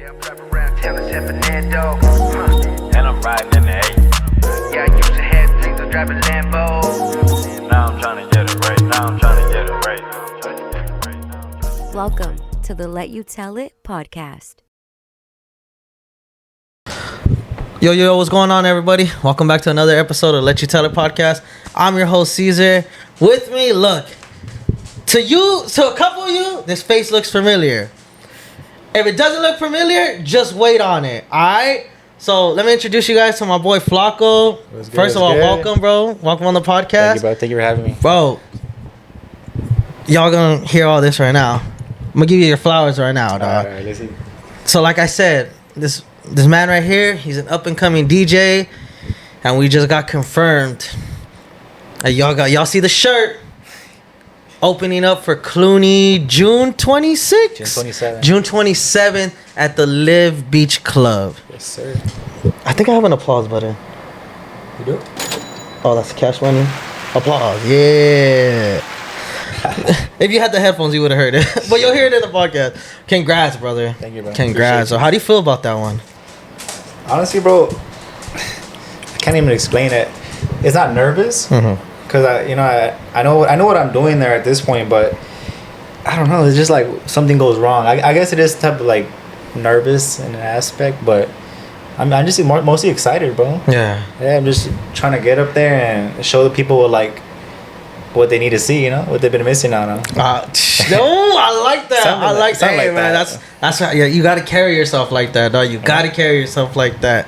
And I'm riding in the 8. Yeah, I used to have dreams of driving Lambo. Now I'm trying to get it right. Welcome to the Let You Tell It podcast. Yo, what's going on, everybody? Welcome back to another episode of Let You Tell It podcast. I'm your host, Caesar. With me, look, to a couple of you, this face looks familiar. If it doesn't look familiar, just wait on it, alright? So, let me introduce you guys to my boy, FVLAKO. First of all, welcome, bro. Welcome on the podcast. Thank you, bro. Thank you for having me. Bro, y'all gonna hear all this right now. I'm gonna give you your flowers right now, dog. All right, let's see. So, like I said, this man right here, he's an up-and-coming DJ, and we just got confirmed. Y'all see the shirt opening up for Clooney June 26th? June 27th at the Live Beach Club. Yes, sir. I think I have an applause button. You do? Oh, that's cash money. Applause, yeah. If you had the headphones, you would have heard it. But you'll hear it in the podcast. Congrats, brother. Thank you, bro. Congrats. So how do you feel about that one? Honestly, bro, I can't even explain it. It's not nervous. Mm-hmm. Cause I know what I'm doing there at this point, but I don't know. It's just like something goes wrong. I guess it is type of like nervous in an aspect, but I'm just mostly excited, bro. Yeah. Yeah, I'm just trying to get up there and show the people like what they need to see. You know what they've been missing out on. No, I like that. I like that, man. That's right. Yeah, you got to carry yourself like that, dog. You got to carry yourself like that.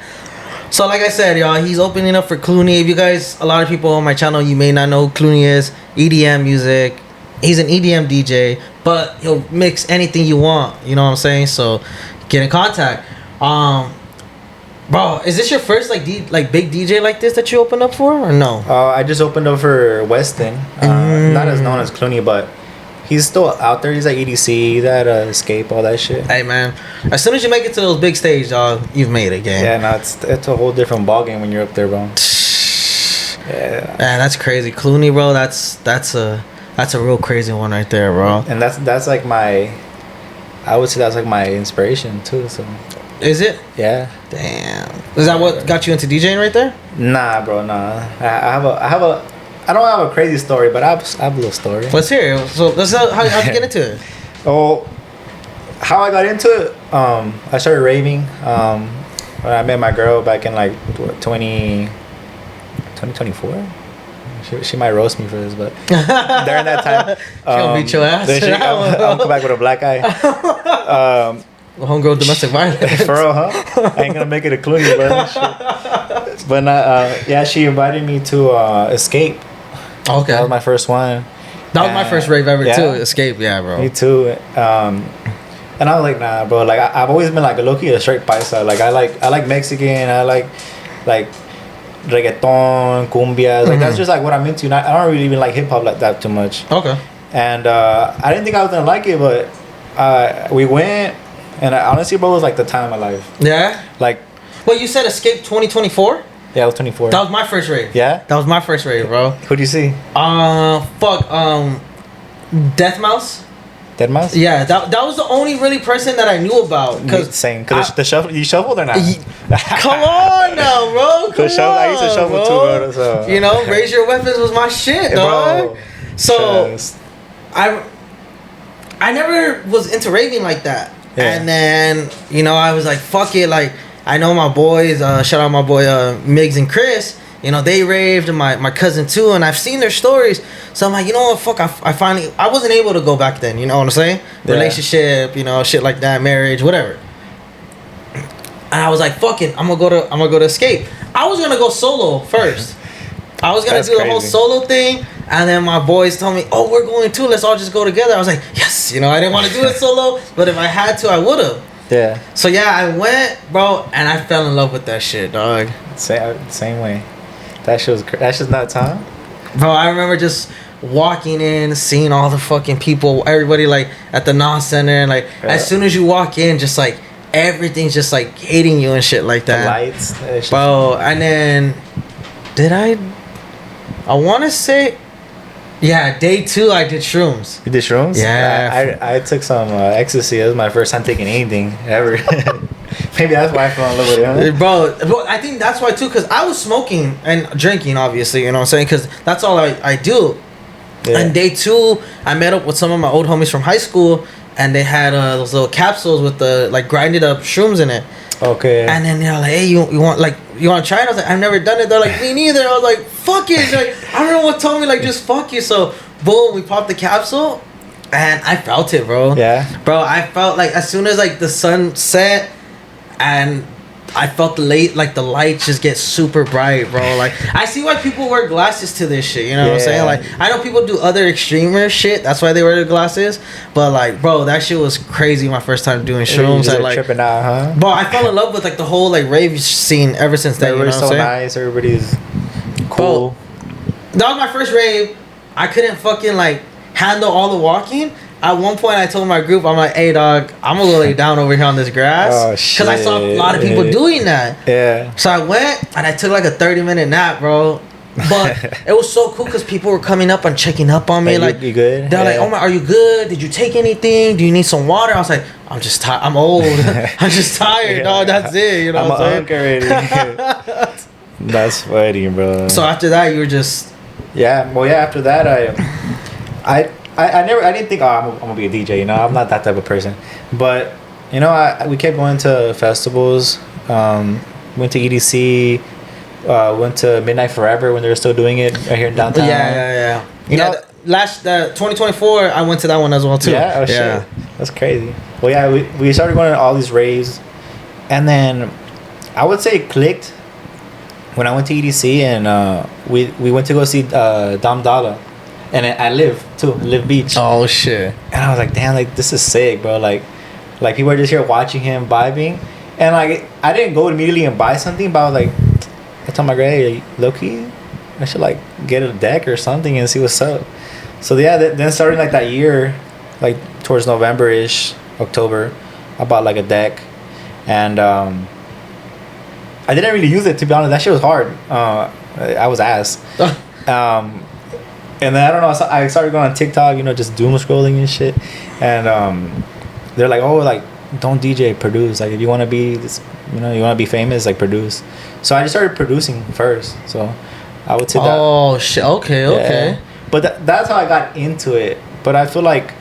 So, like I said, y'all, he's opening up for Clooney. If you guys, a lot of people on my channel, you may not know who Clooney is. EDM music. He's an EDM DJ, but he'll mix anything you want. You know what I'm saying? So, get in contact. Bro, is this your first like big DJ like this that you opened up for, or no? I just opened up for Weston. Not as known as Clooney, but he's still out there. He's at EDC. He's at Escape, all that shit. Hey, man. As soon as you make it to those big stage, dog, you've made it, gang. Yeah, no, it's a whole different ballgame when you're up there, bro. Yeah. Man, that's crazy. Clooney, bro, that's a real crazy one right there, bro. And that's like I would say that's like my inspiration, too, so. Is it? Yeah. Damn. Is that what got you into DJing right there? Nah, bro, nah. I don't have a crazy story, but I have a little story. Let's hear it. So how'd you get into it? Oh, how I got into it? I started raving. When I met my girl back in like 2024. She might roast me for this, but during that time, she gonna beat your ass. Then I'll come back with a black eye. Homegirl domestic violence. For real, huh? I ain't gonna make it a Clooney, but yeah, she invited me to Escape. Okay. That was my first one. That was my first rave ever too. Escape, yeah, bro. Me too. And I was like, nah, bro. Like I've always been like a low-key a straight paisa. Like I like Mexican. I like reggaeton, cumbias. Like that's just like what I'm into. I don't really even like hip hop like that too much. Okay. And I didn't think I was gonna like it, but we went, and honestly, bro, it was like the time of my life. Yeah. Like. Well, you said Escape 2024. Yeah, I was 24. That was my first rave. Yeah? That was my first rave, bro. Who'd you see? Death Mouse. Dead Mouse? Yeah, that was the only really person that I knew about. Same. Cause the shuffle, you shuffled or not? Come on now, bro. I used to shuffle too, bro. So. You know, Raise Your Weapons was my shit, dog. Bro. So, Just. I never was into raving like that. Yeah. And then, you know, I was like, fuck it, like, I know my boys, shout out my boy Migs and Chris, you know, they raved, and my cousin too, and I've seen their stories. So I'm like, you know what, fuck, I wasn't able to go back then, you know what I'm saying? Yeah. Relationship, you know, shit like that, marriage, whatever. And I was like, fuck it, I'm gonna go to Escape. I was gonna go solo first. I was gonna do the whole solo thing, and then my boys told me, oh, we're going too, let's all just go together. I was like, yes, you know, I didn't want to do it solo, but if I had to, I would've. Yeah. So yeah, I went, bro, and I fell in love with that shit, dog. Same way. That's just nuts, huh? Bro, I remember just walking in, seeing all the fucking people, everybody like at the non-center, and like as soon as you walk in, just like everything's just like hitting you and shit like that. The lights, bro. And then I want to say Yeah, day 2 I did shrooms. You did shrooms? Yeah. I took some ecstasy. That was my first time taking anything ever. Maybe that's why I fell in love with it. Huh? Bro, I think that's why too, because I was smoking and drinking, obviously, you know what I'm saying? Because that's all I do. Yeah. And day 2, I met up with some of my old homies from high school, and they had those little capsules with the like grinded up shrooms in it. Okay. And then they're like, hey, you want to try it? I was like, I've never done it. They're like, me neither. I was like, fuck it. Like, I don't know what told me, like, just fuck you. So, boom, we popped the capsule, and I felt it, bro. Yeah. Bro, I felt like as soon as like the sun set, and I felt the lights just get super bright, bro. Like, I see why people wear glasses to this shit, you know what I'm saying? Like, I know people do other extremer shit, that's why they wear the glasses, but like, bro, that shit was crazy my first time doing shrooms. You're like tripping out, huh? Bro, I fell in love with like the whole like rave scene ever since then. Everybody's so nice, everybody's cool. Bro, that was my first rave. I couldn't fucking like handle all the walking. At one point, I told my group, I'm like, hey, dog, I'm going to go lay down over here on this grass. Oh, shit. Because I saw a lot of people doing that. Yeah. So I went, and I took like a 30-minute nap, bro. But it was so cool because people were coming up and checking up on me. Like, you good? They're like, oh, my, are you good? Did you take anything? Do you need some water? I was like, I'm just tired. I'm old. I'm just tired, dog. That's it. You know what I'm saying? Already. That's funny, bro. So after that, you were just... Yeah. Well, yeah, after that, I didn't think, I'm gonna be a DJ, you know. I'm not that type of person, but you know, we kept going to festivals. Went to EDC, went to Midnight Forever when they were still doing it right here in downtown. Yeah. You know, last 2024, I went to that one as well too. Yeah, oh shit, that's crazy. Well, yeah, we started going to all these raves, and then I would say it clicked when I went to EDC, and we went to go see Dom Dalla. And I Live Beach. Oh shit! And I was like, damn, like this is sick, bro. Like people are just here watching him vibing, and like I didn't go immediately and buy something, but I was like, I told my girl, hey, low key, I should like get a deck or something and see what's up. So yeah, then starting like that year, like towards November-ish, October, I bought like a deck, and I didn't really use it, to be honest. That shit was hard. I was ass. And then I don't know, I started going on TikTok, you know, just doom scrolling and shit. And they're like, oh, like, don't DJ, produce. Like, if you want to be this, you know, you want to be famous, like, produce. So I just started producing first. So I would say that. Oh shit! Okay. But that's how I got into it. But I feel like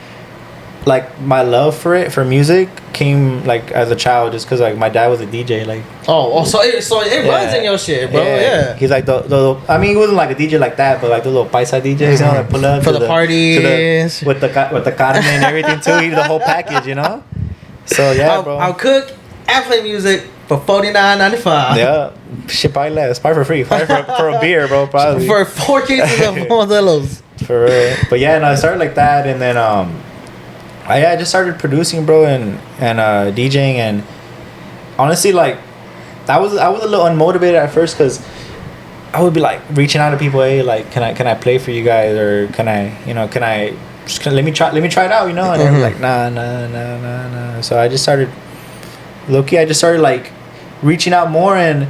my love for music came like as a child, just because like my dad was a DJ. Like, so it runs in your shit, bro. Yeah. He's like the I mean, he wasn't like a DJ like that, but like the little paisa DJs, you know, that pull up for the parties with the carne and everything too. He did the whole package, you know. So yeah, bro. I'll cook and play music for $49.95. Yeah, shit, probably less. Probably for free. Probably for a beer, bro. Probably for 4 cases of Modelos. For real. But yeah, and I started like that, and then I just started producing, bro, and DJing, and honestly, like, I was a little unmotivated at first, because I would be like reaching out to people, hey, like, can I play for you guys, or can I let me try it out, you know? And they were like, nah. So I just started, low-key, like reaching out more, and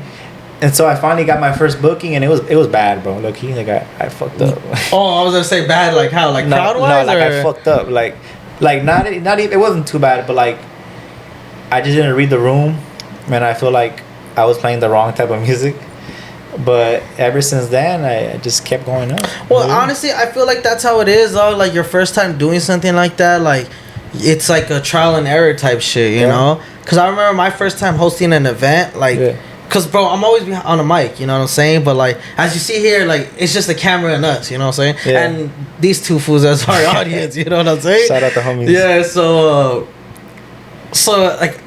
so I finally got my first booking, and it was bad, bro. Low-key, like I fucked up. Oh, I was gonna say bad, like how, like crowd-wise? No, like I fucked up, like not even, it wasn't too bad, but like I just didn't read the room, and I feel like I was playing the wrong type of music. But ever since then, I just kept going up. Well, honestly, I feel like that's how it is, though. Like, your first time doing something like that, like, it's like a trial and error type shit, you know? Because I remember my first time hosting an event, like, because, bro, I'm always on a mic, you know what I'm saying? But, like, as you see here, like, it's just a camera and us, you know what I'm saying? Yeah. And these two fools as our audience, you know what I'm saying? Shout out the homies. Yeah, so, like,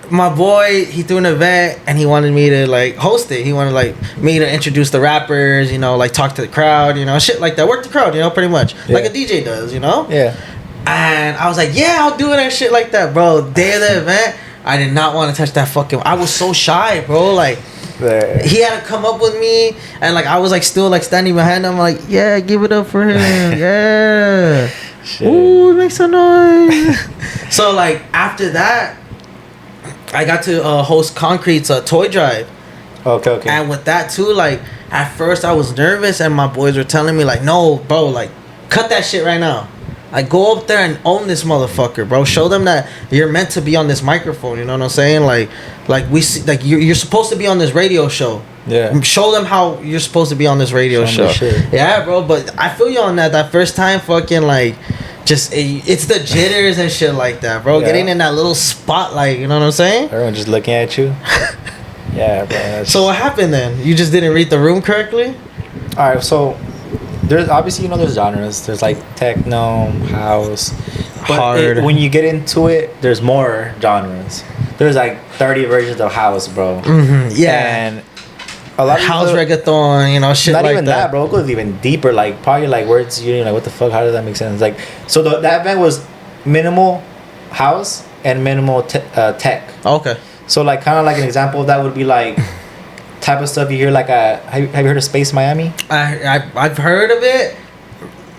my boy, he threw an event, and he wanted me to, like, host it. He wanted, like, me to introduce the rappers, you know, like, talk to the crowd, you know, shit like that. Work the crowd, you know, pretty much. Like a DJ does, you know? Yeah. And I was like, yeah, I'll do it and shit like that, bro. Day of the event, I did not want to touch that fucking... I was so shy, bro. Like, he had to come up with me, and, like, I was, like, still, like, standing behind him, like, yeah, give it up for him. Yeah. Shit. Ooh, make some noise. So, like, after that, I got to host Concrete's toy drive. Okay. And with that too, like, at first I was nervous, and my boys were telling me, like, no, bro, like, cut that shit right now. Like, go up there and own this motherfucker, bro. Show them that you're meant to be on this microphone. You know what I'm saying? Like we see, like you're supposed to be on this radio show. Yeah. Show them how you're supposed to be on this radio show. Yeah, bro. But I feel you on that. That first time, fucking like, just it's the jitters and shit like that, bro. Yeah. Getting in that little spotlight. You know what I'm saying? Everyone just looking at you. Yeah, bro. So what happened then? You just didn't read the room correctly? All right, so there's obviously there's genres. There's like techno, house, Hard. when you get into it, there's more genres. There's like 30 versions of house, bro. Mm-hmm. Yeah. And a lot of house people, reggaeton, you know, shit not like even that, bro. It goes even deeper. Like probably like words you're like, what the fuck? How does that make sense? Like, so that event was minimal house and minimal tech. Okay. So like kind of like an example of that would be like type of stuff you hear like have you heard of Space Miami? I've heard of it.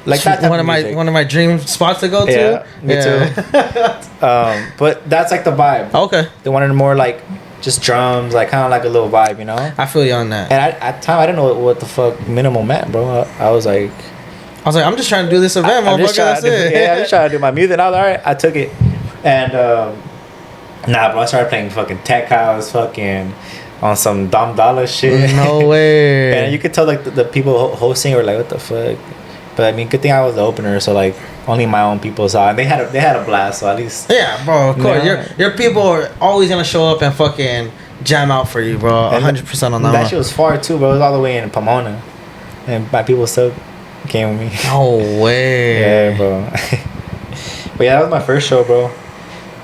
Like that type one of my dream spots to go to. Yeah, me too. But that's like the vibe. Okay. They wanted more like just drums, like kind of like a little vibe, you know. I feel you on that. And at the time I didn't know what the fuck minimal meant, bro. I was like, I'm just trying to do this event, motherfucker. That's it. Yeah, I'm just trying to do my music. And I was all right. I took it, and nah, bro. I started playing fucking tech house, fucking on some Dom Dollar shit. No way. And you could tell like the people hosting were like, what the fuck. But I mean, good thing I was the opener, so like only my own people saw, and they had a blast. So at least yeah, bro. Of course, your people are always gonna show up and fucking jam out for you, bro. 100% on that. That shit was far too, bro. It was all the way in Pomona, and my people still came with me. No way. Yeah, bro. But yeah, that was my first show, bro.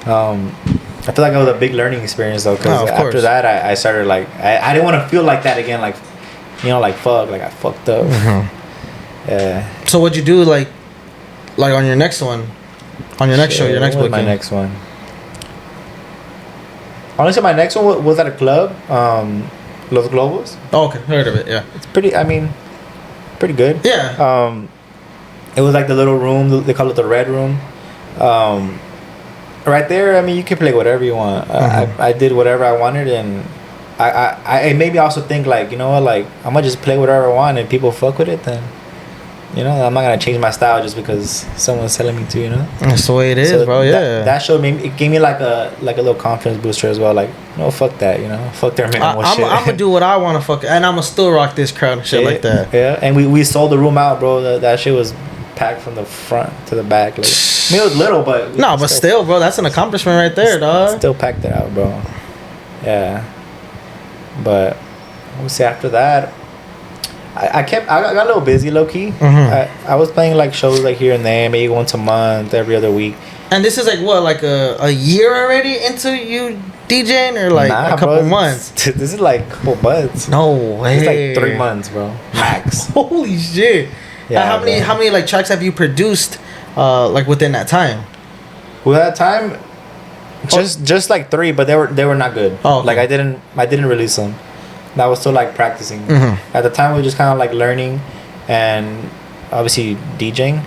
I feel like it was a big learning experience though, because after that I started like I didn't want to feel like that again, like like fuck, like I fucked up. Mm-hmm. Yeah. So what'd you do like on your next one, on your next show, your next booking? My next one. Honestly, my next one was at a club, Los Globos. Oh, okay, heard of it. Yeah, it's pretty. I mean, pretty good. Yeah. It was like the little room. They call it the red room. Right there, I mean, you can play whatever you want. Mm-hmm. I did whatever I wanted, and I made me also think like, you know what, like I'm gonna just play whatever I want, and people fuck with it, then I'm not gonna change my style just because someone's telling me to, That's the way it is, bro. Yeah. That showed me. It gave me like a little confidence booster as well. Like, fuck that, fuck their minimal shit. I'm gonna do what I want to fuck, and I'm gonna still rock this crowd and shit like that. Yeah, and we sold the room out, bro. That shit was packed from the front to the back. Like, I mean, it was little, but no, but still, bro, that's an accomplishment right there, dog. Still packed it out, bro. Yeah, but we'll see after that. I got a little busy, low key. Mm-hmm. I was playing like shows like here and there, maybe once a month, every other week. And this is like what, like a year already into you DJing, or like a couple months? This is like a couple months. No way. It's like 3 months, bro, max. Holy shit! Yeah. How many like tracks have you produced, like within that time? With that time, just like 3, but they were not good. Oh, okay. Like I didn't release them. I was still like practicing. Mm-hmm. At the time, we were just kind of like learning, and obviously DJing,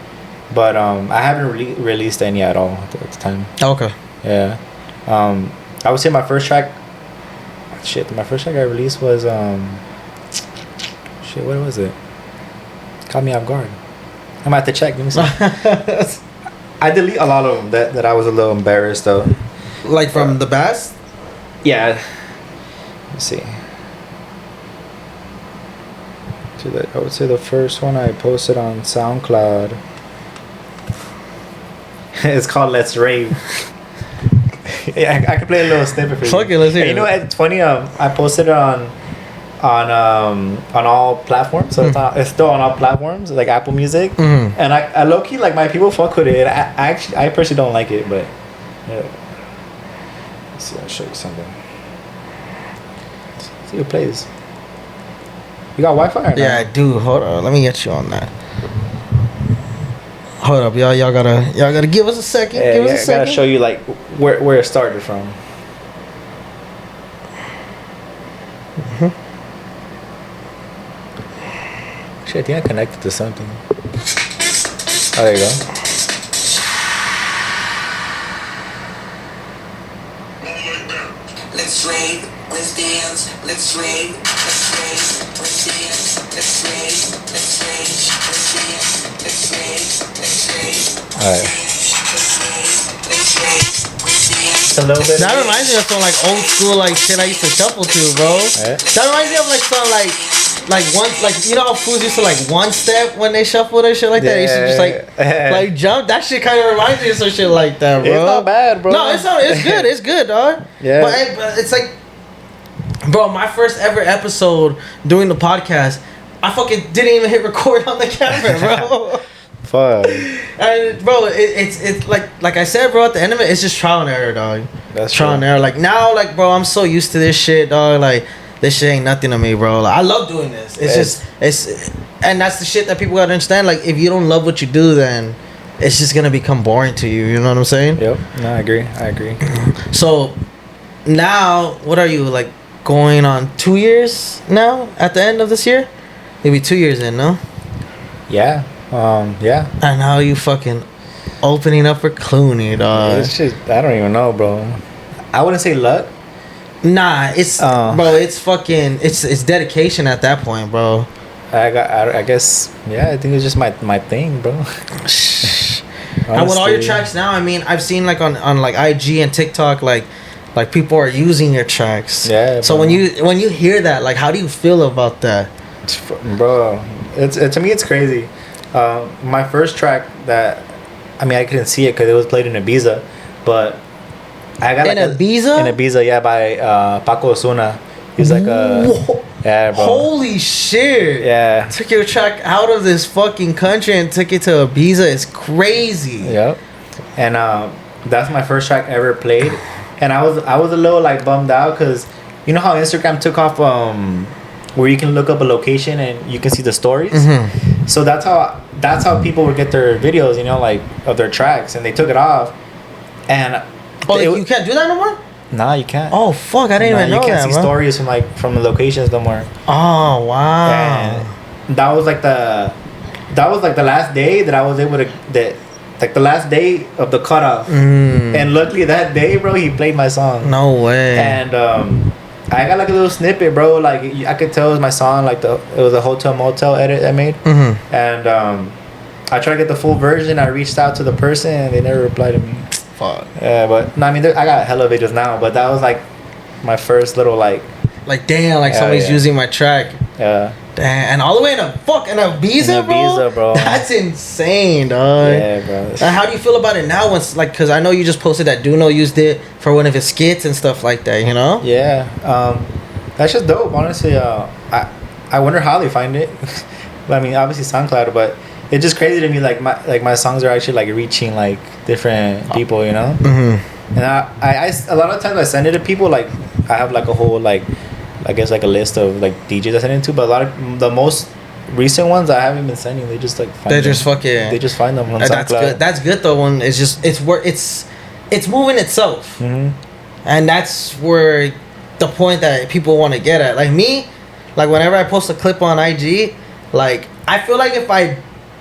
but I haven't released any at all at the time. Okay. Yeah. I would say my first track. My first track I released was what was it? Caught me off guard. I'm gonna have to check. Let me see. I delete a lot of them that I was a little embarrassed though. Like from the best? Yeah. Let's see. I would say the first one I posted on SoundCloud. It's called Let's Rave. Yeah, I can play a little snippet for you. Fuck it, let's hear it. You know what? It's funny. I posted it on all platforms. So it's still on all platforms, like Apple Music. Mm-hmm. And I low key, like, my people fuck with it. I personally don't like it, but yeah. Let's see. I'll show you something. Let's see who plays. You got Wi-Fi? Yeah, I do. Hold on, let me get you on that. Hold up, y'all. Y'all gotta give us a second. Yeah, give us a second. I gotta show you like where it started from. Shit, I think I connected to something. Oh, there you go. Let's rave, let's dance, let's rave, let's rave, let's dance, let's rave, let's rave, let's dance, Alright. A little bit. That reminds me of some like old school like shit I used to shuffle to, bro. Right. That reminds me of like some like one like you know how fools used to like one step when they shuffled and shit like that. They used to just like jump. That shit kind of reminds me of some shit like that, bro. It's not bad, bro. No, it's not. It's good. It's good, dog. Yeah. But it's like, bro, my first ever episode doing the podcast, I fucking didn't even hit record on the camera, bro. Fuck. And bro, it's like I said, bro. At the end of it, it's just trial and error, dog. That's trial and error. Like now, like bro, I'm so used to this shit, dog. Like this shit ain't nothing to me, bro. Like I love doing this. And that's the shit that people gotta understand. Like if you don't love what you do, then it's just gonna become boring to you. You know what I'm saying? Yep. No, I agree. So now, what are you like going on 2 years now? At the end of this year, maybe 2 years in, no? Yeah. Yeah. And how you fucking opening up for Clooney, dog? It's just, I don't even know, bro. I wouldn't say luck. Nah, it's bro. It's fucking. It's dedication at that point, bro. I guess. Yeah, I think it's just my thing, bro. And with all your tracks now, I mean, I've seen like on like IG and TikTok, like people are using your tracks. Yeah. So bro. when you hear that, like, how do you feel about that, bro? It's to me, it's crazy. My first track that, I mean, I couldn't see it because it was played in Ibiza, but I got in Ibiza, yeah, by Paco Osuna. He's like Whoa. Yeah, bro. Holy shit! Yeah, took your track out of this fucking country and took it to Ibiza. It's crazy. Yep. And that's my first track ever played, and I was a little like bummed out because you know how Instagram took off where you can look up a location and you can see the stories. Mm-hmm. So that's how people would get their videos, you know, like of their tracks, and they took it off. And you can't do that no more. Nah, you can't. Oh fuck! I didn't even know that. You can't see stories from the locations no more. Oh wow! And that was like the last day that I was able to the last day of the cutoff. And luckily that day, bro, he played my song. No way. And I got like a little snippet, bro. Like I could tell it was my song. Like it was a Hotel Motel edit I made. Mm-hmm. And I tried to get the full version. I reached out to the person and they never replied to me. Fuck. Yeah, but no, I mean, I got hella videos now, but that was like my first little like damn, like somebody's using my track. Yeah. Damn, and all the way in Ibiza, bro. That's insane, dog. Yeah, bro. And how do you feel about it now? Once, like, because I know you just posted that Duno used it for one of his skits and stuff like that. You know? Yeah. That's just dope. Honestly, I wonder how they find it. I mean, obviously SoundCloud, but it's just crazy to me. Like my songs are actually like reaching like different people. You know? Mm-hmm. And I a lot of times I send it to people. Like I have like a whole like, I guess like a list of like DJs I send it to, but a lot of the most recent ones I haven't been sending. They just like find they them. just find them on that's SoundCloud. good. That's good though. When it's moving itself, and that's where the point that people want to get at. Like me, like whenever I post a clip on IG, like I feel like if I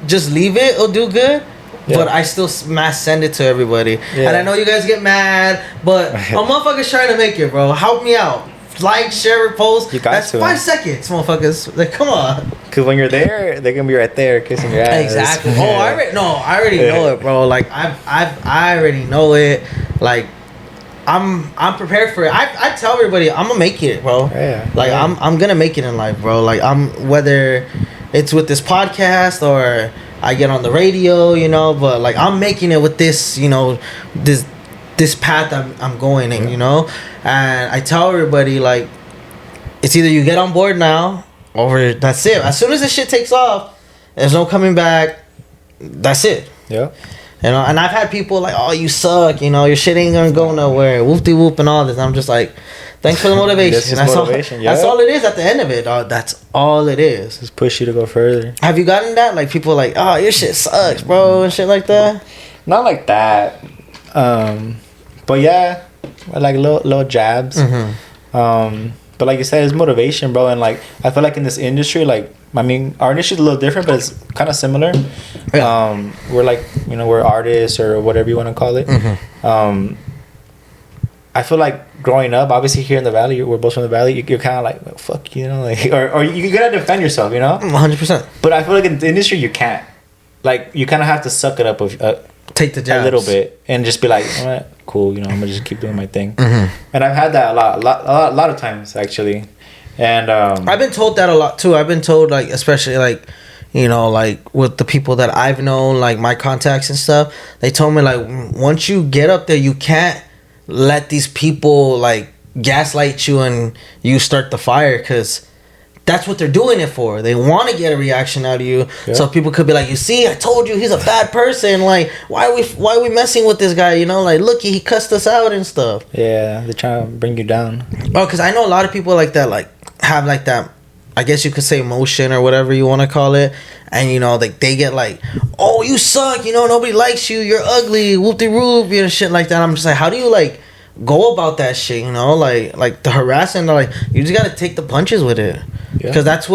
just leave it, it'll do good. Yeah. But I still mass send it to everybody, and I know you guys get mad, but a motherfucker's trying to make it, bro. Help me out. Like, share, post. You got That's to. 5 seconds, motherfuckers. Like, come on. Cause when you're there, they're gonna be right there kissing your ass. Exactly. Oh, I already know it, bro. Like, I already know it. Like, I'm prepared for it. I tell everybody I'm gonna make it, bro. Yeah. Like, I'm gonna make it in life, bro. Like, whether it's with this podcast or I get on the radio, you know. But like, I'm making it with this, you know, this path I'm going in, you know. And I tell everybody, like, it's either you get on board now or that's it. As soon as this shit takes off, there's no coming back. That's it. Yeah. You know, and I've had people like, oh, you suck, you know, your shit ain't gonna go nowhere, whoop-de-whoop and all this. I'm just like, thanks for the motivation. That's all it is at the end of it, dog. That's all it is. Just push you to go further. Have you gotten that? Like, people like, oh, your shit sucks, bro, and shit like that? Not like that. But yeah, like little jabs. But like you said, it's motivation, bro. And like I feel like in this industry, like I mean, our industry is a little different, but it's kind of similar. Yeah. We're like, you know, we're artists or whatever you want to call it. I feel like growing up, obviously here in the valley, we're both from the valley. You're kind of like, well, fuck, you know, like, or you gotta defend yourself, you know. 100%. But I feel like in the industry, you can't. like you kind of have to suck it up take the jabs a little bit and just be like, all right, cool, you know, I'm gonna just keep doing my thing. Mm-hmm. And I've had that a lot of times actually. And I've been told that a lot too. I've been told, like, especially like, you know, like with the people that I've known, like my contacts and stuff, they told me like once you get up there, you can't let these people like gaslight you and you start the fire, because that's what they're doing it for. They want to get a reaction out of you. Yeah. So people could be like, you see, I told you he's a bad person. Like, why are we messing with this guy? You know, like, look, he cussed us out and stuff. Yeah, they're trying to bring you down. Oh, because I know a lot of people like that, like have like that, I guess you could say emotion or whatever you want to call it. And, you know, like they get like, oh, you suck. You know, nobody likes you. You're ugly. Whoop-de-whoop, you know, shit like that. I'm just like, how do you like go about that shit? You know, like the harassment, like you just got to take the punches with it. Because that's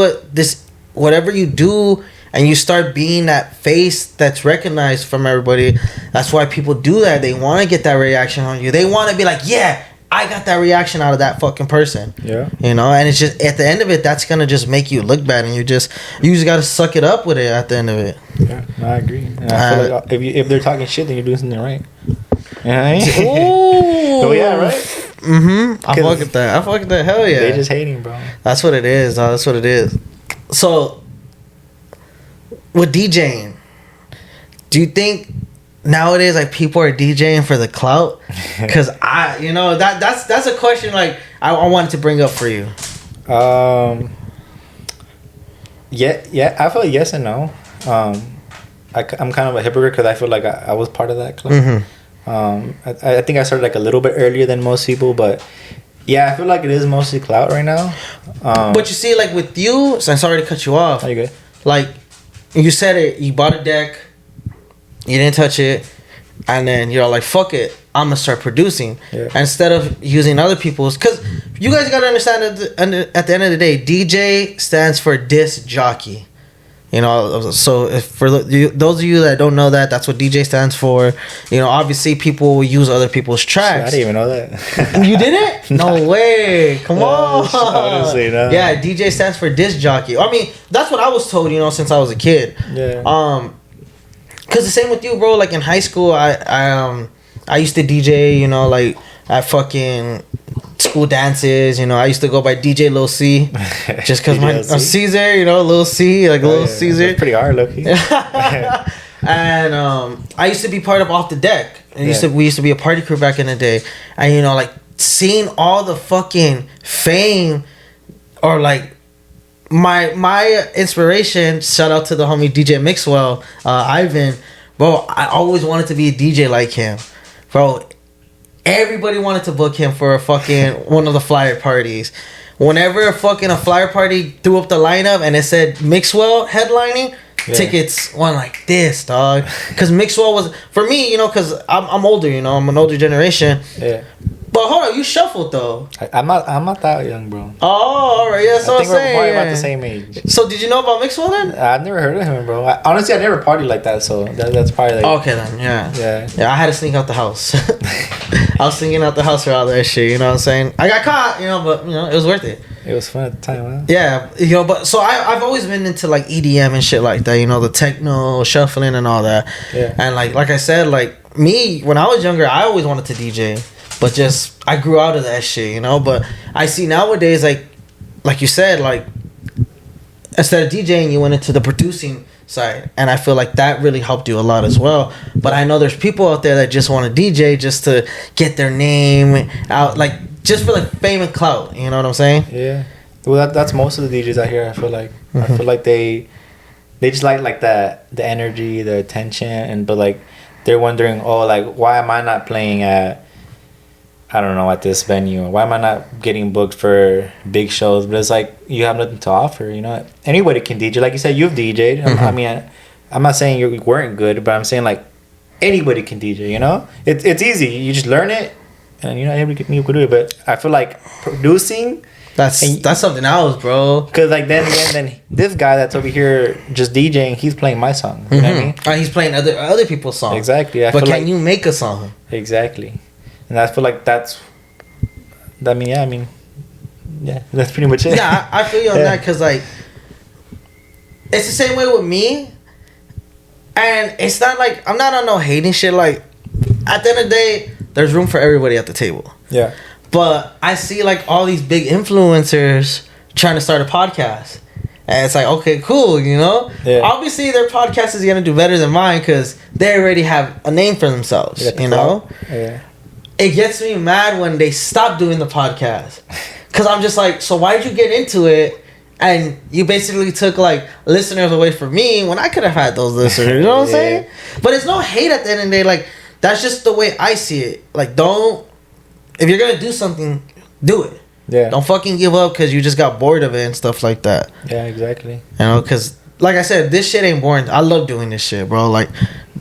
whatever you do, and you start being that face that's recognized from everybody. That's why people do that. They want to get that reaction on you. They want to be like, yeah, I got that reaction out of that fucking person. Yeah. You know, and it's just, at the end of it, that's going to just make you look bad, and you just got to suck it up with it at the end of it. Yeah, I agree. And I feel like if they're talking shit, then you're doing something right. You know what I mean? Oh, yeah, right? Mm-hmm. I fuck with that. Hell yeah. They just hating, bro. That's what it is. That's what it is. So, with DJing, do you think nowadays like people are DJing for the clout? Because that's a question like I wanted to bring up for you. Yeah. I feel like yes and no. I'm kind of a hypocrite because I feel like I was part of that club. Mm-hmm. I think I started like a little bit earlier than most people, but yeah, I feel like it is mostly clout right now. But you see, like with you, so I'm sorry to cut you off. Are you good? Like you said it, you bought a deck, you didn't touch it, and then you're like, fuck it, I'm gonna start producing. Yeah. Instead of using other people's, because you guys gotta understand at the end of the day, DJ stands for disc jockey. You know, so if for those of you that don't know that, that's what DJ stands for. You know, obviously people will use other people's tracks. I didn't even know that. You didn't? No way. Come on. Honestly, no. Yeah, DJ stands for disc jockey. I mean, that's what I was told, you know, since I was a kid. Yeah. Cause the same with you, bro. Like in high school, I used to DJ, you know, like at fucking school dances, you know. I used to go by DJ Lil C, just cause I'm Caesar, you know, Lil C, like Lil Caesar. That's pretty hard, Loki. And I used to be part of Off the Deck. And we used to be a party crew back in the day. And you know, like seeing all the fucking fame, or like my inspiration. Shout out to the homie DJ Mixwell, Ivan, bro. I always wanted to be a DJ like him, bro. Everybody wanted to book him for a fucking one of the flyer parties. Whenever a flyer party threw up the lineup and it said Mixwell headlining, tickets went like this, dog. Because Mixwell was, for me, you know, because I'm older, you know, I'm an older generation. Yeah. But hold on, you shuffled though. I'm not that young, bro. Oh, all right, yeah, so I think we're probably about the same age. So did you know about Mixwell then? I've never heard of him, bro. Honestly, I never partied like that, so that's probably like. Okay then, yeah. I had to sneak out the house. I was sneaking out the house for all that shit. You know what I'm saying? I got caught, you know, but you know it was worth it. It was fun at the time, huh? Yeah, you know, but so I've always been into like EDM and shit like that. You know, the techno, shuffling, and all that. Yeah. And like I said, like me when I was younger, I always wanted to DJ. But just, I grew out of that shit, you know? But I see nowadays, like you said, like, instead of DJing, you went into the producing side. And I feel like that really helped you a lot as well. But I know there's people out there that just want to DJ just to get their name out, like, just for, like, fame and clout. You know what I'm saying? Yeah. Well, that's most of the DJs out here, I feel like. Mm-hmm. I feel like they just like that, the energy, the attention. But, like, they're wondering, oh, like, why am I not playing at, I don't know, at this venue? Why am I not getting booked for big shows? But it's like, you have nothing to offer, you know? Anybody can DJ. Like you said, you've DJ'd. Mm-hmm. I mean, I'm not saying you weren't good, but I'm saying, like, anybody can DJ, you know? It's easy. You just learn it, and, you know, everybody can do it. But I feel like producing... That's something else, bro. Because, like, then this guy that's over here just DJing, he's playing my song. You know what I mean? He's playing other people's songs. Exactly. But can you make a song? Exactly. And I feel like that's pretty much it. Yeah, I feel you on that, because, like, it's the same way with me. And And it's not like I'm not on no hating shit. Like at the end of the day, there's room for everybody at the table. Yeah. But I see like all these big influencers trying to start a podcast. And it's like, okay, cool, you know? Yeah. Obviously, their podcast is going to do better than mine because they already have a name for themselves, you know? Yeah. It gets me mad when they stop doing the podcast. Because I'm just like, so why did you get into it? And you basically took, like, listeners away from me when I could have had those listeners, you know what I'm saying? But it's no hate at the end of the day. Like, that's just the way I see it. Like, don't... If you're going to do something, do it. Yeah. Don't fucking give up because you just got bored of it and stuff like that. Yeah, exactly. You know, because like I said, this shit ain't boring. I love doing this shit, bro. Like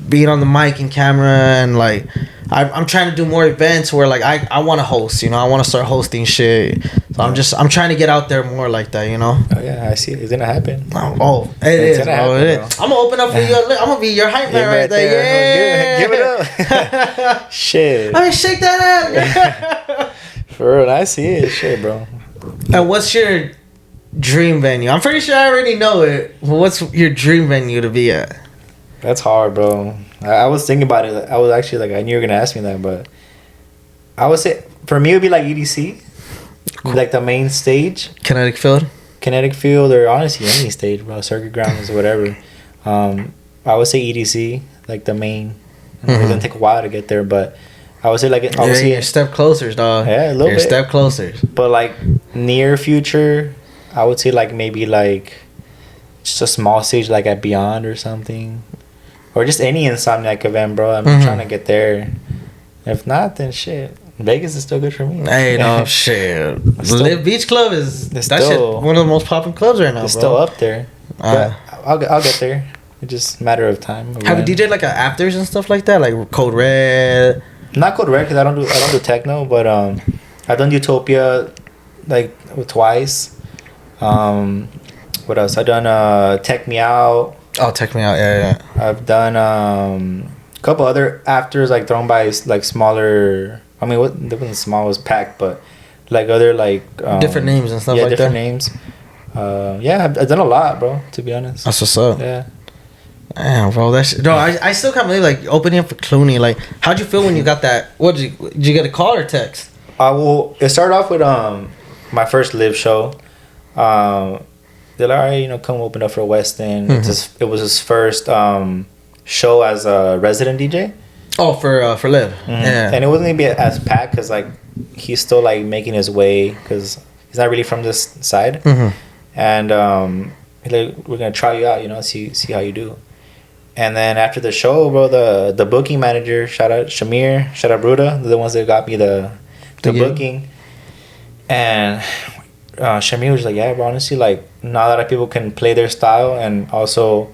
being on the mic and camera, and like I'm trying to do more events where like I want to host. You know, I want to start hosting shit. So I'm trying to get out there more like that. You know. Oh yeah, I see it. It's gonna happen. It's gonna bro. happen, It is. I'm gonna open up for you. I'm gonna be your hype man right there. Yeah, Give it up. Shit. I mean, shake that up. For real, I see it. Shit, bro. And what's your dream venue? I'm pretty sure I already know it. But what's your dream venue to be at? That's hard, bro. I was thinking about it. I was actually like, I knew you were gonna ask me that, but I would say for me it would be like EDC, like the main stage, Kinetic Field, or honestly any stage, bro. Circuit grounds or whatever. I would say EDC, like the main. It's gonna take a while to get there, but I would say like obviously you're a step closer, dog. Yeah, a little you're bit. A step closer. But like near future, I would say like maybe like just a small stage like at Beyond or something, or just any Insomniac event, bro. I'm trying to get there. If not, then shit, Vegas is still good for me. Hey, no shit. Live Beach Club is shit one of the most popping clubs right now. It's bro. still up there. But I'll get there. It's just a matter of time. Have you DJed like afters and stuff like that, like Code Red? Not Code Red because I don't do techno, but I've done Utopia like twice. What else? I've done Tech Me Out. Oh, Tech Me Out, yeah. I've done a couple other afters like thrown by like smaller. I mean, what it wasn't small, it was packed, but like other like different names and stuff like that. Yeah, different names. Yeah, I've done a lot, bro. To be honest. That's what's up. Yeah. Damn, bro, that shit. No, I still can't believe like opening up for Clooney. Like, how'd you feel when you got that? Did you get a call or text? It started off with my first live show. They're like, all right, come open up for Weston. It was his first show as a resident DJ. Oh, for live. Yeah. And it wasn't gonna be as packed because like he's still like making his way because he's not really from this side. And he's like, we're gonna try you out, see how you do. And then after the show, bro, the booking manager, shout out Shamir, shout out Bruda, they're the ones that got me the booking. And Shamir was like, yeah, bro, honestly, like, not a lot of people can play their style and also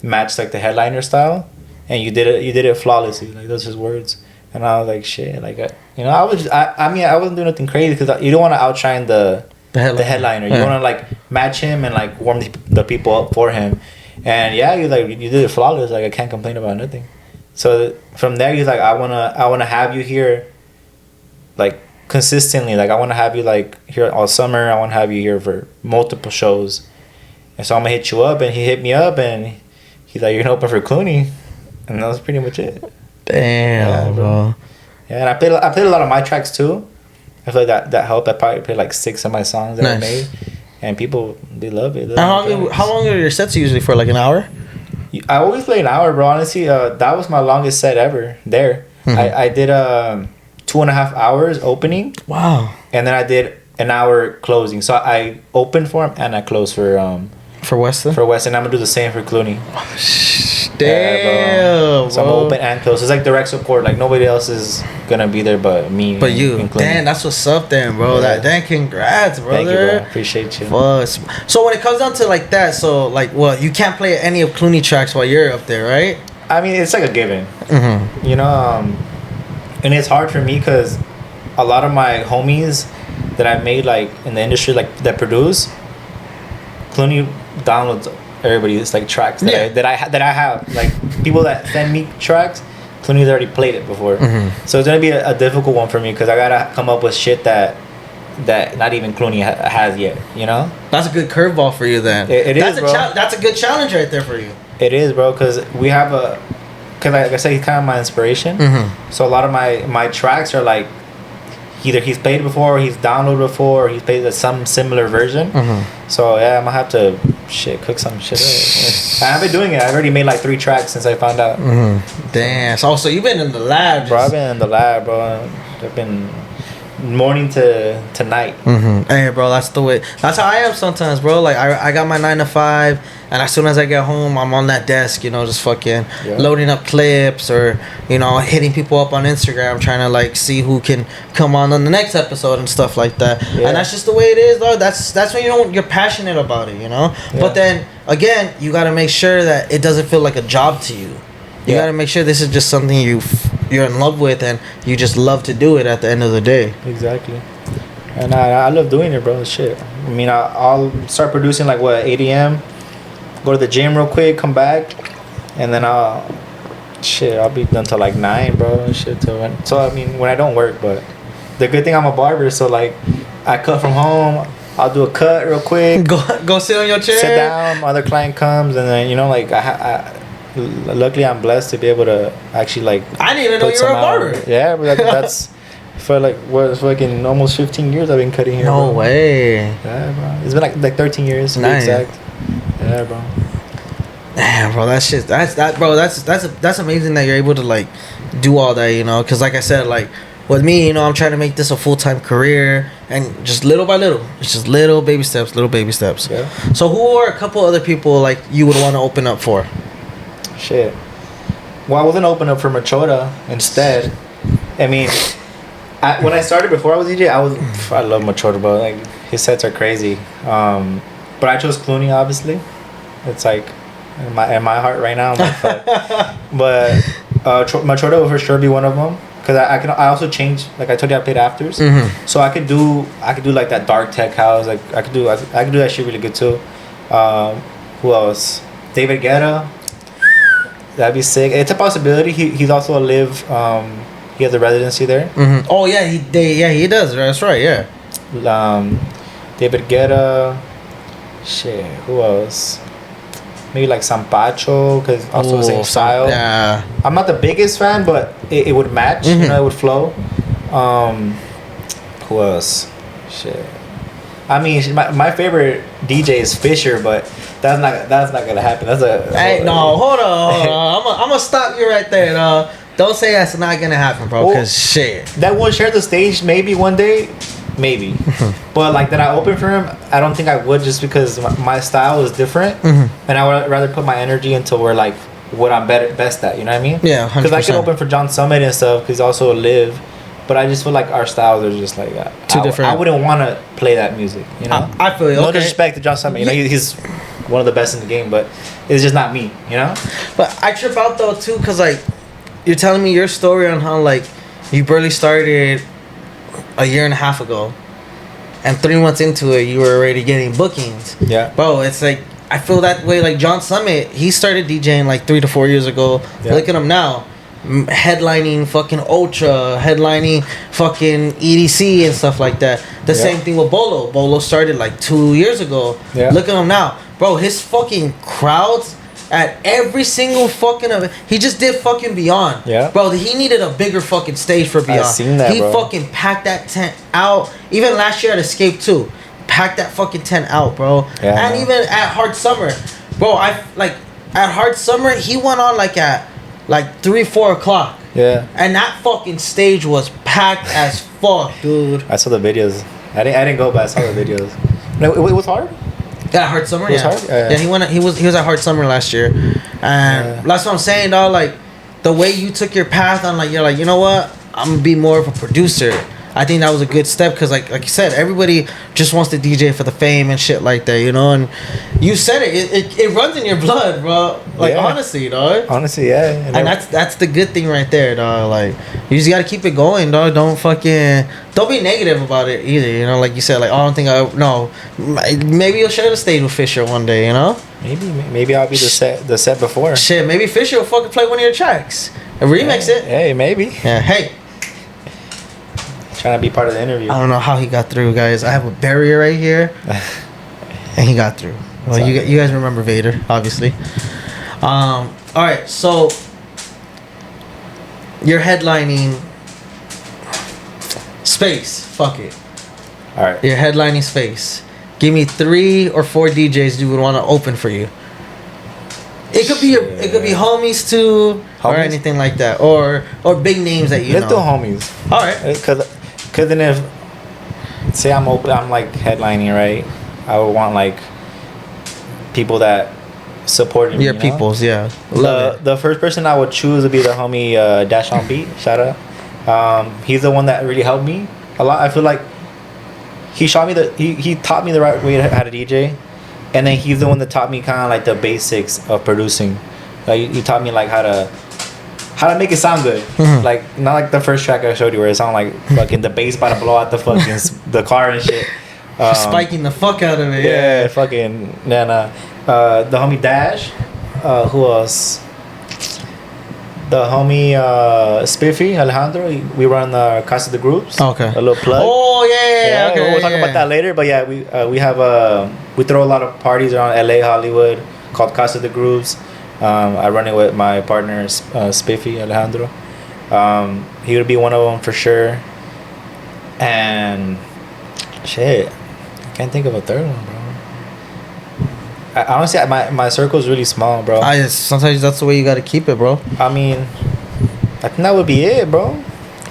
match like the headliner style, and you did it flawlessly. Like, those are his words. And I was like, shit, like, I wasn't doing nothing crazy because you don't want to outshine the headliner. You want to like match him and like warm the people up for him. And yeah, you did it flawless. Like, I can't complain about nothing. So from there, he's like, I wanna have you here, like, consistently. Like, I wanna have you like here all summer. I wanna have you here for multiple shows. And so I'm gonna hit you up. And he hit me up, and he's like, you're gonna open for Clooney, and that was pretty much it. Damn, bro. Yeah, and I played a lot of my tracks too. I feel like that helped. I probably played like 6 of my songs that I made. And people, they love it. How long are your sets usually for? Like an hour? I always play an hour, bro. Honestly, that was my longest set ever there. I did 2.5 hours opening. Wow. And then I did an hour closing. So I opened for him and I closed for Weston? For Weston. I'm going to do the same for Clooney. Damn, So I'm open and close. It's like direct support. Like, nobody else is gonna be there but me. But you. Damn, that's what's up then, bro. Yeah. Damn, congrats, brother. Thank you, bro. Appreciate you. So when it comes down to like that, so like, you can't play any of Clooney tracks while you're up there, right? I mean, it's like a given. And it's hard for me because a lot of my homies that I've made like in the industry, like that produce, Clooney downloads everybody's like tracks that I have, like people that send me tracks. Clooney's already played it before, so it's gonna be a difficult one for me because I gotta come up with shit that not even Clooney has yet. That's a good curveball for you then. It is, bro. That's a good challenge right there for you. It is, bro, because we have because like I said, he's kind of my inspiration. So a lot of my tracks are like, either he's played before, or he's downloaded before, or he's played some similar version. So yeah, I'm gonna have to cook some shit up. I've been doing it. I've already made like 3 tracks since I found out. Damn. So you've been in the lab, Bro, I've been in the lab, bro. I've been morning to night. Hey, bro, that's the way. That's how I am sometimes, bro. Like I got my 9 to 5, and as soon as I get home, I'm on that desk, just fucking loading up clips, or hitting people up on Instagram, trying to like see who can come on the next episode and stuff like that. And that's just the way it is, though. That's when you're passionate about it, But then again, you got to make sure that it doesn't feel like a job to you. You got to make sure this is just something you're in love with, and you just love to do it at the end of the day. Exactly. And I love doing it, bro. Shit. I mean, I'll start producing like 8 a.m. Go to the gym real quick, come back, and then I'll be done till like 9, bro. And shit so I mean, when I don't work, but the good thing I'm a barber, so like I cut from home. I'll do a cut real quick. Go sit on your chair. Sit down. My other client comes, and then like I luckily I'm blessed to be able to actually like. I didn't even know you were a barber. Yeah, but that's for like fucking almost 15 years I've been cutting here. No bro. way. Yeah, bro. It's been like 13 years to be exact. Yeah, bro. Damn, bro, that's amazing that you're able to like do all that, because like I said, like with me, I'm trying to make this a full-time career, and just little by little, it's just little baby steps. Yeah. So who are a couple other people like you would want to open up for? Shit. Well, I wasn't open up for Machota instead. I mean, when I started before I was DJ, I love Machota, bro. Like his sets are crazy. But I chose Clooney, obviously. It's like in my heart right now. I'm like, fuck. But Machota will for sure be one of them. Cause I also change, like I told you, I played afters, so I could do like that dark tech house. Like I could do that shit really good too. Who else? David Guetta. That'd be sick. It's a possibility. He's also a live. He has a residency there. Oh yeah, he does. That's right. Yeah. David Guetta. Shit. Who else? Maybe like Sampacho, because also the same style. Yeah. I'm not the biggest fan, but it would match. It would flow. Who else? Shit. I mean, my favorite DJ is Fisher, but that's not gonna happen. Hey, no, hold on. I'm gonna stop you right there. Don't say that's not gonna happen, bro. Cause shit. That will share the stage maybe one day, maybe. But like that I open for him, I don't think I would, just because my style is different, and I would rather put my energy into where like what I'm best at. You know what I mean? Yeah, 100%. Because I can open for John Summit and stuff, because he's also a live. But I just feel like our styles are just like too different. I wouldn't want to play that music, I feel you. No disrespect to John Summit, he's one of the best in the game, but it's just not me, But I trip out though too, cause like you're telling me your story on how like you barely started a year and a half ago, and 3 months into it you were already getting bookings. Yeah, bro, it's like I feel that way. Like John Summit, he started DJing like 3 to 4 years ago. Yeah. Look at him now. Headlining fucking Ultra, headlining fucking EDC and stuff like that. The same thing with Bolo. Bolo started like 2 years ago. Yeah. Look at him now. Bro, his fucking crowds at every single fucking event. He just did fucking Beyond. Yeah. Bro, he needed a bigger fucking stage for Beyond. I've seen that, he fucking packed that tent out. Even last year at Escape 2. Packed that fucking tent out, bro. Yeah, and even at Hard Summer. Bro, at Hard Summer, he went on like at 3-4 o'clock. Yeah. And that fucking stage was packed as fuck, dude. I saw the videos. I didn't go, but I saw the videos. No, it was hard. Yeah, Hard Summer. It was hard? Yeah, he was at Hard Summer last year, and that's what I'm saying, dog. Like the way you took your path on, like you're like, you know what? I'm gonna be more of a producer. I think that was a good step, because like you said, everybody just wants to DJ for the fame and shit like that, and you said it runs in your blood, bro. Like honestly, dog. Honestly, yeah. And that's the good thing right there, dog. Like you just gotta keep it going, dog. Don't be negative about it either, like you said, like I don't think maybe you'll share the stage with Fisher one day, Maybe I'll be the set before. Shit, maybe Fisher will fucking play one of your tracks and remix it. Hey, maybe. Yeah, hey. Trying to be part of the interview. I don't know how he got through, guys. I have a barrier right here, and he got through. Well, you guys remember Vader, obviously. All right, so you're headlining Space. Fuck it. All right. You're headlining Space. Give me 3 or 4 DJs you would want to open for you. It could be homies too, or Homies? anything like that, or big names that you Let's do know. homies. All right. Cause then if say I'm like headlining, right? I would want like people that supported me. Your you know? peoples, yeah. Love it. The first person I would choose would be the homie Dash on Beat. Shout out. He's the one that really helped me a lot. I feel like he taught me the right way how to DJ, and then he's the one that taught me kind of like the basics of producing. Like he taught me like how to make it sound good. Mhm. Like not like the first track I showed you where it sounded like fucking the bass about to blow out the fucking the car and shit. Spiking the fuck out of it. Yeah, fucking then the homie Dash. Who else? The homie Spiffy Alejandro. We run Casa de Groups. Okay. A little plug. Oh yeah. Okay. We'll talk about that later. But yeah, we have we throw a lot of parties around LA, Hollywood, called Casa de Groups. I run it with my partner Spiffy Alejandro. He would be one of them for sure. And shit, I can't think of a third one, bro. Honestly, my circle is really small, bro. Sometimes that's the way you gotta keep it, bro. I mean, I think that would be it, bro.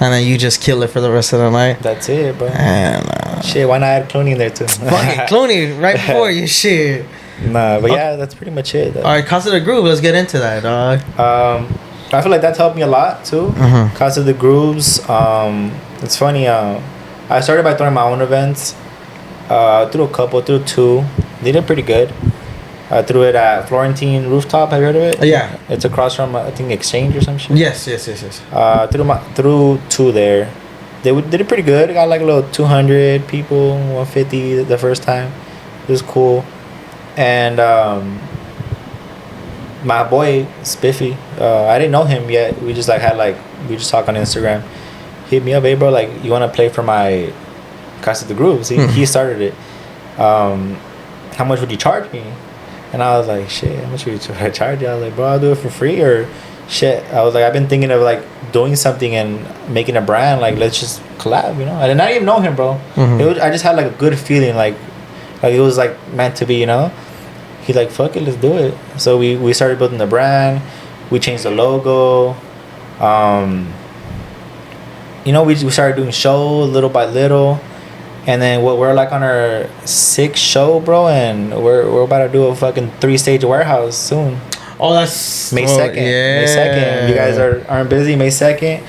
And then you just kill it for the rest of the night. That's it, bro. And Shit, why not add Clooney in there too? fucking Clooney right before you. Shit. Nah, but yeah, that's pretty much it. All right, Casa de Groove. Let's get into that, dog. I feel like that's helped me a lot too. Mhm. Casa de Grooves. It's funny. I started by throwing my own events. Threw two. They did pretty good. I threw it at Florentine Rooftop. Have you heard of it? Yeah. It's across from I think Exchange or some shit. Yes. Threw two there. They did it pretty good. Got like a little 200 people, 150 the first time. It was cool. And my boy Spiffy, I didn't know him yet. We just we just talk on Instagram. Hit me up, hey bro, like you want to play for my Casa de Grooves? He started it. How much would you charge me? And I was like, shit, how much would you charge you? I was like, bro, I'll do it for free or shit. I was like, I've been thinking of like doing something and making a brand. Like, let's just collab, you know? I did not even know him, bro. Mhm. I just had like a good feeling, like it was like meant to be, you know? He's like, fuck it, let's do it. So we started building the brand. We changed the logo. You know, we started doing shows little by little. And then we're like on our 6th show, bro, and we're about to do a fucking 3-stage warehouse soon. Oh, that's May 2nd. Yeah. May 2nd. If you guys aren't busy, May 2nd.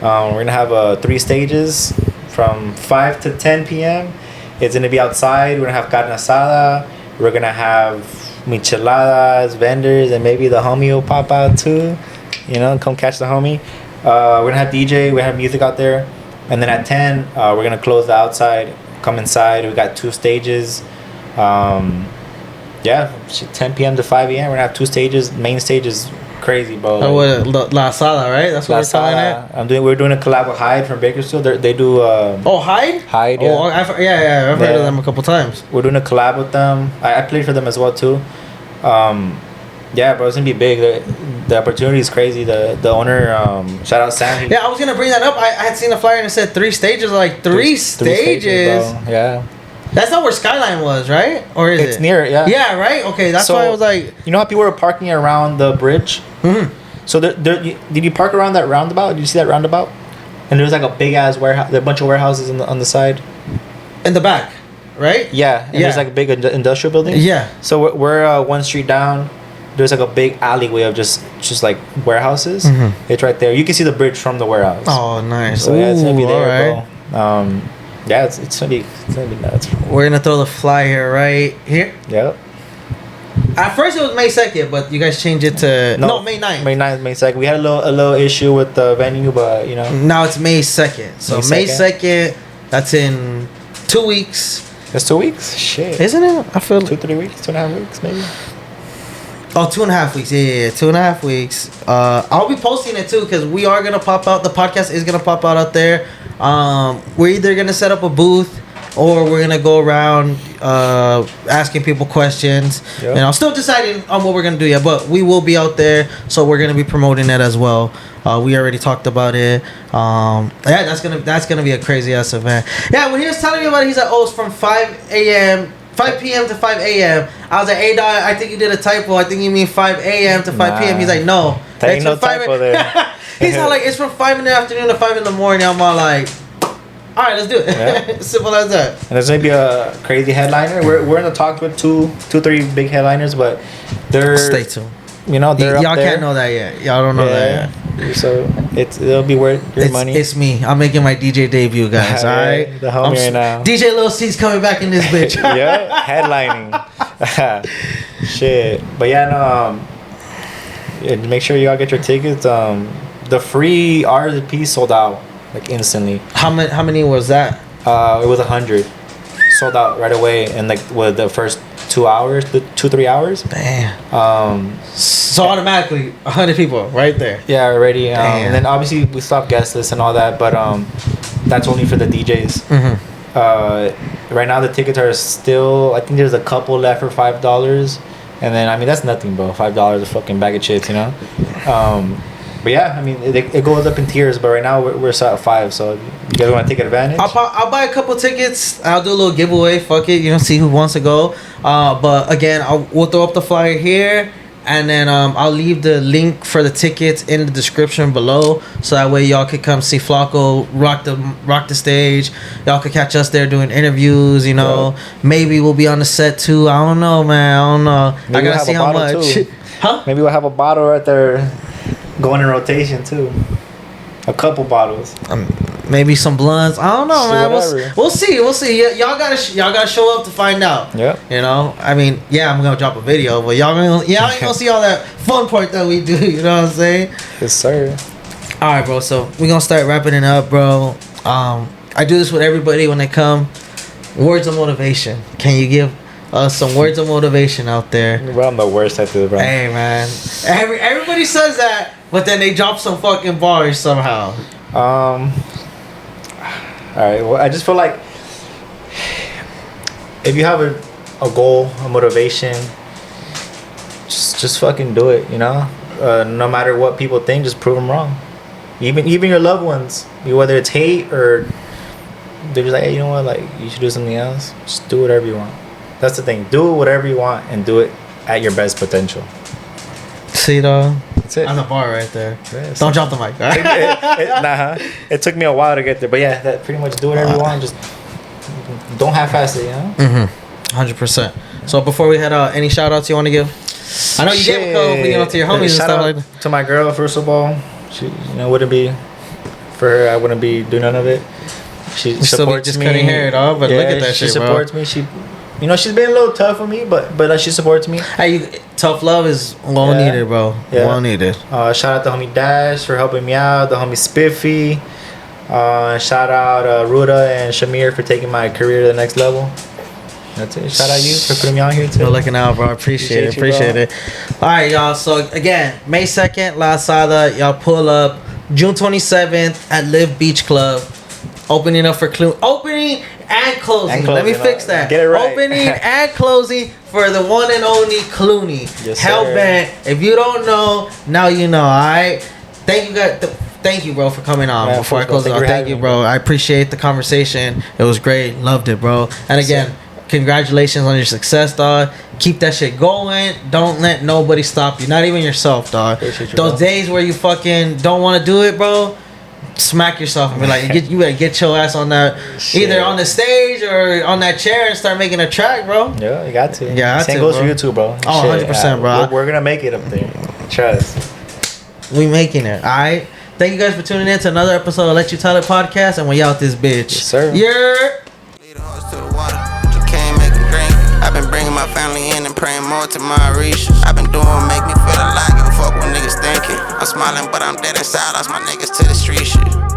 We're gonna have 3 stages from 5 to 10 p.m. It's gonna be outside. We're gonna have carne asada. We're gonna have micheladas, vendors, and maybe the homie will pop out too. You know, come catch the homie. We're gonna have DJ. We have music out there. And then at 10, we're going to close the outside, come inside. We got 2 stages. 10 p.m. to 5 a.m. We're going to have 2 stages. Main stage is crazy, bro. Oh, La Sala, right? That's what we're calling it? We're doing a collab with Hyde from Bakersfield. They do... Hyde? Hyde, yeah. Oh, I've heard of them a couple times. We're doing a collab with them. I played for them as well, too. Yeah, bro, it's going to be big. The opportunity is crazy. The owner, shout out Sam. Yeah, I was gonna bring that up. I had seen a flyer and it said 3 stages. Like three stages. bro. Yeah. That's not where Skyline was, right? Or is it? It's near, yeah. Yeah, right. Okay, that's why I was like, you know how people were parking around the bridge? mhm. So did you park around that roundabout? Did you see that roundabout? And there's like a big ass warehouse. There are a bunch of warehouses on the side. in the back, right? Yeah. And there's like a big industrial building. Yeah. So we're one street down. There's like a big alleyway of just like warehouses. Mhm. It's right there. You can see the bridge from the warehouse. Oh, nice. So yeah, it's gonna be there, alright. bro. Yeah, it's gonna be nuts. We're gonna throw the flyer right here. Yep. At first it was May 2nd, but you guys changed it to May 9th. May 9th, May 2nd. We had a little issue with the venue, but you know. Now it's May 2nd. So May 2nd, that's in 2 weeks. It's 2 weeks. Shit. Isn't it? I feel 2-3 weeks, 2.5 weeks, maybe. Oh, 2.5 weeks. Yeah, 2.5 weeks. I'll be posting it too because we are gonna pop out. The podcast is gonna pop out there. We're either gonna set up a booth or we're gonna go around asking people questions. Yep. And I'm still deciding on what we're gonna do yet, but we will be out there, so we're gonna be promoting that as well. We already talked about it. Yeah, that's gonna be a crazy ass event. Yeah, when he was telling me about it, he's like, oh, it's from 5 p.m. to 5 a.m. I was like, hey, dog, I think you did a typo. I think you mean 5 a.m. to 5 p.m. He's like, no. That ain't no typo there. He's all like, it's from 5 in the afternoon to 5 in the morning. I'm all like, all right, let's do it. Yeah. Simple as that. And there's maybe a crazy headliner. We're in the talks with two, three big headliners, but they're... Stay tuned. You know, they're y'all up there. can't know that yet. Y'all don't know that yet. So it'll be worth your money. It's me. I'm making my DJ debut, guys. All right, the homie right now. DJ Lil C's coming back in this bitch. Yeah, headlining. Shit, but yeah, no. Yeah, make sure y'all get your tickets. The free RSP sold out like instantly. How many was that? It was 100. Sold out right away in like the first 2 hours, 2-3 hours. Damn. So automatically 100 people right there. Yeah, already. And then obviously we still have guest lists and all that, but that's only for the DJs. Mm-hmm. Right now the tickets are still, I think there's a couple left for $5, and then I mean that's nothing, bro. $5 a fucking bag of chips, you know. But yeah, I mean it goes up in tiers, but right now we're still at 5. So if you guys want to take advantage, I'll buy a couple tickets. I'll do a little giveaway. Fuck it, see who wants to go. But again, we'll throw up the flyer here, and then I'll leave the link for the tickets in the description below, so that way y'all could come see FVLAKO rock the stage. Y'all could catch us there doing interviews. Maybe we'll be on the set too. I don't know, man. I don't know. Maybe I gotta see how much. Huh? Maybe we'll have a bottle right there going in rotation too. A couple bottles. Maybe some blunts. I don't know, man. Whatever. We'll see. Y'all gotta show up to find out. Yep. I mean, yeah, I'm gonna drop a video, but y'all ain't gonna see all that fun part that we do. You know what I'm saying? Yes, sir. All right, bro. So we're gonna start wrapping it up, bro. I do this with everybody when they come. Words of motivation. Can you give us some words of motivation out there? Bro, I'm the worst at this, bro. Hey, man. Everybody says that, but then they drop some fucking bars somehow. Alright, well, I just feel like if you have a goal, a motivation, just fucking do it, no matter what people think, just prove them wrong. Even your loved ones, whether it's hate or they're just like, hey, you know what, like, you should do something else, just do whatever you want. That's the thing, do whatever you want and do it at your best potential. See, dog? That's it. That's a bar right there. Yeah, Don't drop the mic. It took me a while to get there, but yeah, that pretty much do whatever you want. Just don't half-ass it, 100%. So before we head out, any shout outs you want to give? I know you gave a couple, to your homies and stuff like that. To my girl, first of all, she, wouldn't be for her, I wouldn't be doing none of it. She supports just me. cutting hair, dog. But look at that shit, bro. She supports me. She's been a little tough with me, but she supports me. Hey, tough love is well needed, bro. Yeah. Well needed. Shout out to homie Dash for helping me out. The homie Spiffy. Shout out Ruda and Shamir for taking my career to the next level. That's it. Shout out you for putting me on here too. You're looking out, bro. Appreciate it. All right, y'all. So again, May 2nd, La Asada. Y'all pull up. June 27th at Live Beach Club. Opening up for opening and closing. Let me fix that. Get it right. Opening and closing for the one and only Clooney. Yes, Hellbent. If you don't know, now you know. All right. Thank you guys. Thank you, bro, for coming on. Man, before I close it out, thank you, bro. I appreciate the conversation. It was great. Loved it, bro. And again, congratulations on your success, dog. Keep that shit going. Don't let nobody stop you. Not even yourself, dog. Those days where you fucking don't want to do it, bro. Smack yourself and be like, you better get your ass on that, either on the stage or on that chair and start making a track, bro. Yeah, you got to. Yeah, same goes for you too, bro. Oh, 100%, bro. We're gonna make it up there. Trust. We making it. All right. Thank you guys for tuning in to another episode of Let You Tell It podcast, and we out this bitch. Yes, sir. Yeah. Lead a horse to the water, you can't make a drink. I've been bringing my family in and praying more to my reach. I've been doing make me feel alive, give a fuck what niggas thinking. I'm smiling, but I'm dead inside, lost my niggas to the street shit.